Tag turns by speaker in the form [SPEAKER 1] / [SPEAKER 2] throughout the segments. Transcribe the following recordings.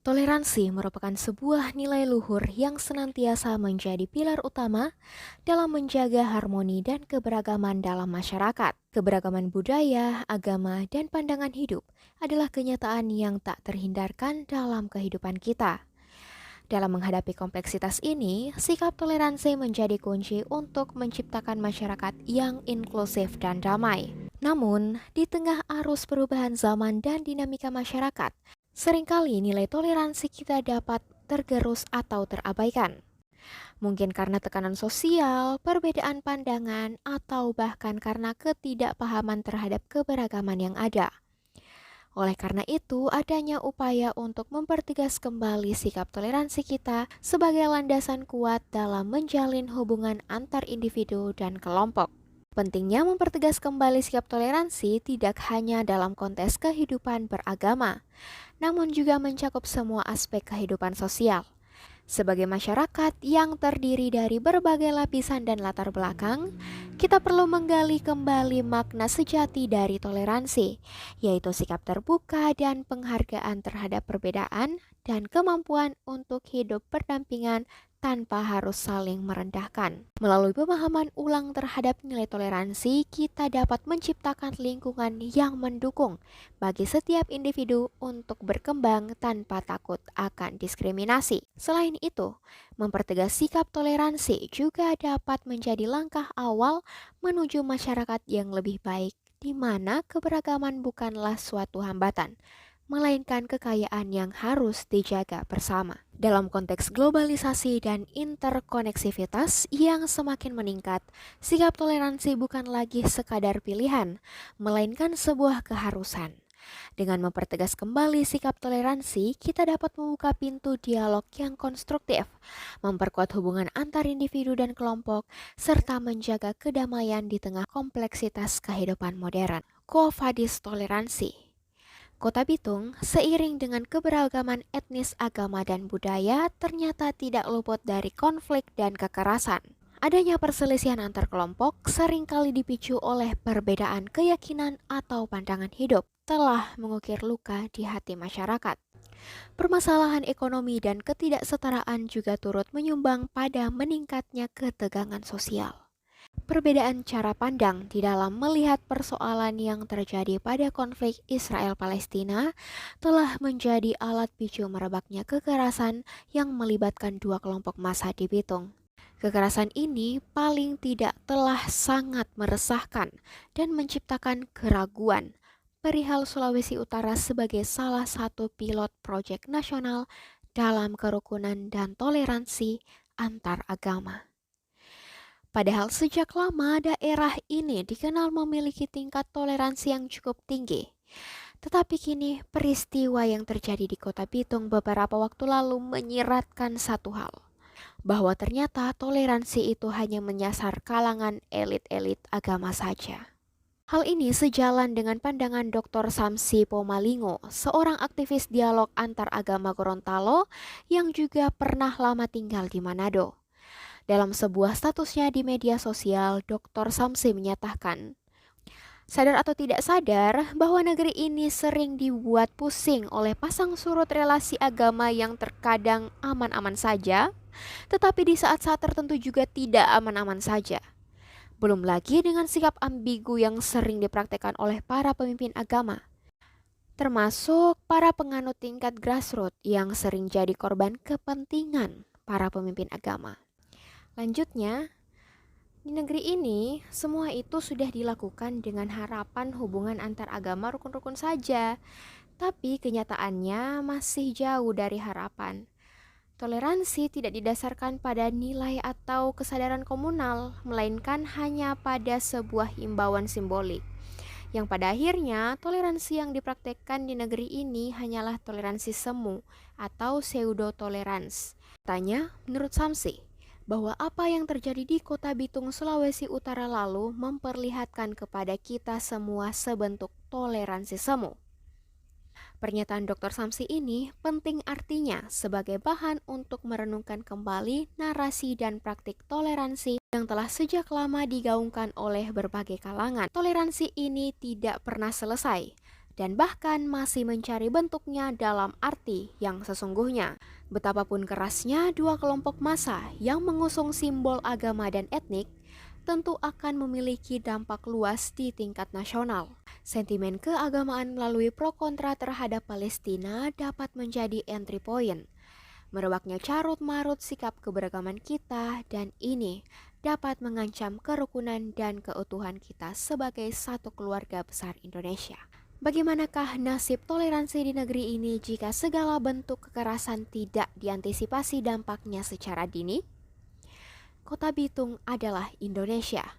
[SPEAKER 1] Toleransi merupakan sebuah nilai luhur yang senantiasa menjadi pilar utama dalam menjaga harmoni dan keberagaman dalam masyarakat. Keberagaman budaya, agama, dan pandangan hidup adalah kenyataan yang tak terhindarkan dalam kehidupan kita. Dalam menghadapi kompleksitas ini, sikap toleransi menjadi kunci untuk menciptakan masyarakat yang inklusif dan damai. Namun, di tengah arus perubahan zaman dan dinamika masyarakat, seringkali nilai toleransi kita dapat tergerus atau terabaikan. Mungkin karena tekanan sosial, perbedaan pandangan, atau bahkan karena ketidakpahaman terhadap keberagaman yang ada. Oleh karena itu, adanya upaya untuk mempertegas kembali sikap toleransi kita sebagai landasan kuat dalam menjalin hubungan antar individu dan kelompok. Pentingnya mempertegas kembali sikap toleransi tidak hanya dalam konteks kehidupan beragama, namun juga mencakup semua aspek kehidupan sosial. Sebagai masyarakat yang terdiri dari berbagai lapisan dan latar belakang, kita perlu menggali kembali makna sejati dari toleransi, yaitu sikap terbuka dan penghargaan terhadap perbedaan dan kemampuan untuk hidup berdampingan tanpa harus saling merendahkan. Melalui pemahaman ulang terhadap nilai toleransi, kita dapat menciptakan lingkungan yang mendukung bagi setiap individu untuk berkembang tanpa takut akan diskriminasi. Selain itu, mempertegas sikap toleransi juga dapat menjadi langkah awal menuju masyarakat yang lebih baik, di mana keberagaman bukanlah suatu hambatan, melainkan kekayaan yang harus dijaga bersama. Dalam konteks globalisasi dan interkoneksivitas yang semakin meningkat, sikap toleransi bukan lagi sekadar pilihan, melainkan sebuah keharusan. Dengan mempertegas kembali sikap toleransi, kita dapat membuka pintu dialog yang konstruktif, memperkuat hubungan antar individu dan kelompok, serta menjaga kedamaian di tengah kompleksitas kehidupan modern. Quo Vadis Toleransi. Kota Bitung, seiring dengan keberagaman etnis, agama, dan budaya, ternyata tidak luput dari konflik dan kekerasan. Adanya perselisihan antar kelompok seringkali dipicu oleh perbedaan keyakinan atau pandangan hidup, telah mengukir luka di hati masyarakat. Permasalahan ekonomi dan ketidaksetaraan juga turut menyumbang pada meningkatnya ketegangan sosial. Perbedaan cara pandang di dalam melihat persoalan yang terjadi pada konflik Israel-Palestina telah menjadi alat picu merebaknya kekerasan yang melibatkan dua kelompok massa di Bitung. Kekerasan ini paling tidak telah sangat meresahkan dan menciptakan keraguan perihal Sulawesi Utara sebagai salah satu pilot proyek nasional dalam kerukunan dan toleransi antar agama. Padahal sejak lama daerah ini dikenal memiliki tingkat toleransi yang cukup tinggi. Tetapi kini peristiwa yang terjadi di Kota Bitung beberapa waktu lalu menyiratkan satu hal, bahwa ternyata toleransi itu hanya menyasar kalangan elit-elit agama saja. Hal ini sejalan dengan pandangan Dr. Samsi Pomalingo, seorang aktivis dialog antar agama Gorontalo yang juga pernah lama tinggal di Manado. Dalam sebuah statusnya di media sosial, Dr. Samsi menyatakan, sadar atau tidak sadar bahwa negeri ini sering dibuat pusing oleh pasang surut relasi agama yang terkadang aman-aman saja, tetapi di saat-saat tertentu juga tidak aman-aman saja. Belum lagi dengan sikap ambigu yang sering dipraktekkan oleh para pemimpin agama, termasuk para penganut tingkat grassroots yang sering jadi korban kepentingan para pemimpin agama. Lanjutnya, di negeri ini semua itu sudah dilakukan dengan harapan hubungan antar agama rukun-rukun saja, tapi kenyataannya masih jauh dari harapan. Toleransi tidak didasarkan pada nilai atau kesadaran komunal, melainkan hanya pada sebuah himbauan simbolik. Yang pada akhirnya, toleransi yang dipraktekkan di negeri ini hanyalah toleransi semu atau pseudo-tolerans. Tanya, menurut Samsi, bahwa apa yang terjadi di Kota Bitung, Sulawesi Utara lalu memperlihatkan kepada kita semua sebentuk toleransi semu. Pernyataan Dr. Samsi ini penting artinya sebagai bahan untuk merenungkan kembali narasi dan praktik toleransi yang telah sejak lama digaungkan oleh berbagai kalangan. Toleransi ini tidak pernah selesai dan bahkan masih mencari bentuknya dalam arti yang sesungguhnya. Betapapun kerasnya dua kelompok massa yang mengusung simbol agama dan etnik, tentu akan memiliki dampak luas di tingkat nasional. Sentimen keagamaan melalui pro kontra terhadap Palestina dapat menjadi entry point. Merebaknya carut-marut sikap keberagaman kita, dan ini dapat mengancam kerukunan dan keutuhan kita sebagai satu keluarga besar Indonesia. Bagaimanakah nasib toleransi di negeri ini jika segala bentuk kekerasan tidak diantisipasi dampaknya secara dini? Kota Bitung adalah Indonesia.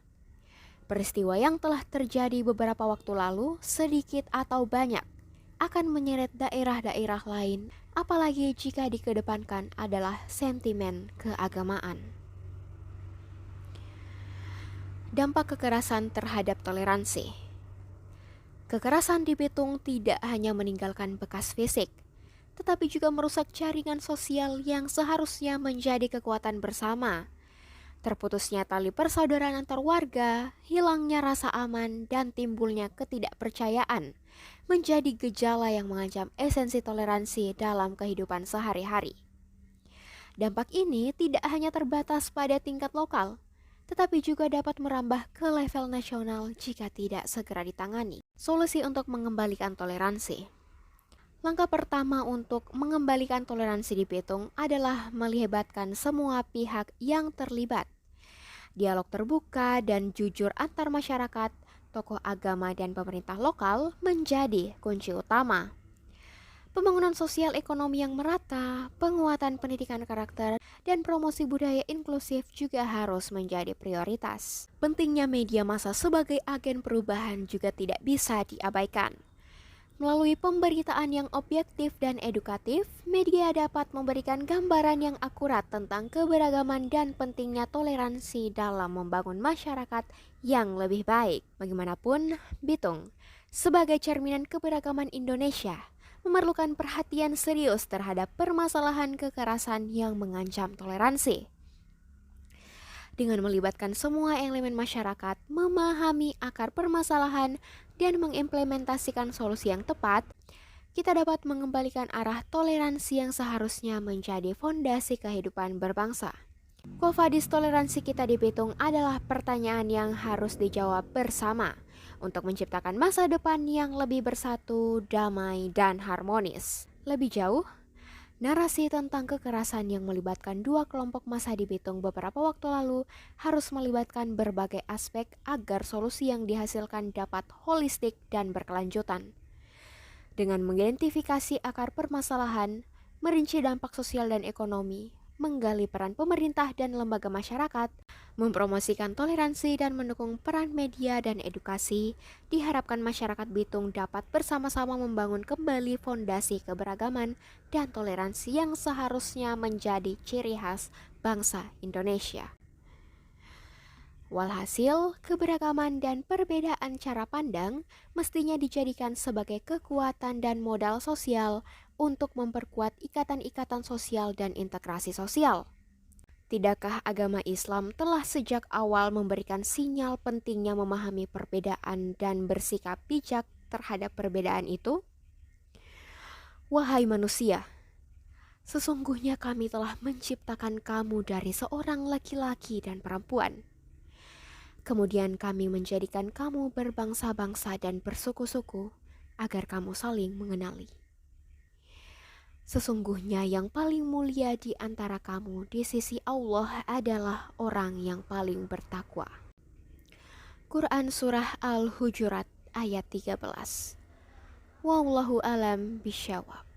[SPEAKER 1] Peristiwa yang telah terjadi beberapa waktu lalu, sedikit atau banyak, akan menyeret daerah-daerah lain, apalagi jika dikedepankan adalah sentimen keagamaan. Dampak kekerasan terhadap toleransi. Kekerasan di Bitung tidak hanya meninggalkan bekas fisik, tetapi juga merusak jaringan sosial yang seharusnya menjadi kekuatan bersama. Terputusnya tali persaudaraan antar warga, hilangnya rasa aman, dan timbulnya ketidakpercayaan menjadi gejala yang mengancam esensi toleransi dalam kehidupan sehari-hari. Dampak ini tidak hanya terbatas pada tingkat lokal, tetapi juga dapat merambah ke level nasional jika tidak segera ditangani. Solusi untuk mengembalikan toleransi. Langkah pertama untuk mengembalikan toleransi di Bitung adalah melibatkan semua pihak yang terlibat. Dialog terbuka dan jujur antar masyarakat, tokoh agama dan pemerintah lokal menjadi kunci utama. Pembangunan sosial ekonomi yang merata, penguatan pendidikan karakter, dan promosi budaya inklusif juga harus menjadi prioritas. Pentingnya media massa sebagai agen perubahan juga tidak bisa diabaikan. Melalui pemberitaan yang objektif dan edukatif, media dapat memberikan gambaran yang akurat tentang keberagaman dan pentingnya toleransi dalam membangun masyarakat yang lebih baik. Bagaimanapun, Bitung, sebagai cerminan keberagaman Indonesia, memerlukan perhatian serius terhadap permasalahan kekerasan yang mengancam toleransi. Dengan melibatkan semua elemen masyarakat, memahami akar permasalahan, dan mengimplementasikan solusi yang tepat, kita dapat mengembalikan arah toleransi yang seharusnya menjadi fondasi kehidupan berbangsa. Quo vadis toleransi kita di Bitung adalah pertanyaan yang harus dijawab bersama untuk menciptakan masa depan yang lebih bersatu, damai, dan harmonis. Lebih jauh, narasi tentang kekerasan yang melibatkan dua kelompok massa di Bitung beberapa waktu lalu harus melibatkan berbagai aspek agar solusi yang dihasilkan dapat holistik dan berkelanjutan. Dengan mengidentifikasi akar permasalahan, merinci dampak sosial dan ekonomi, menggali peran pemerintah dan lembaga masyarakat, mempromosikan toleransi dan mendukung peran media dan edukasi, diharapkan masyarakat Bitung dapat bersama-sama membangun kembali fondasi keberagaman dan toleransi yang seharusnya menjadi ciri khas bangsa Indonesia. Walhasil, keberagaman dan perbedaan cara pandang mestinya dijadikan sebagai kekuatan dan modal sosial untuk memperkuat ikatan-ikatan sosial dan integrasi sosial. Tidakkah agama Islam telah sejak awal memberikan sinyal pentingnya memahami perbedaan dan bersikap bijak terhadap perbedaan itu? Wahai manusia, sesungguhnya kami telah menciptakan kamu dari seorang laki-laki dan perempuan. Kemudian kami menjadikan kamu berbangsa-bangsa dan bersuku-suku agar kamu saling mengenali. Sesungguhnya yang paling mulia di antara kamu di sisi Allah adalah orang yang paling bertakwa. Quran Surah Al-Hujurat ayat 13. Wallahu alam bisyawab.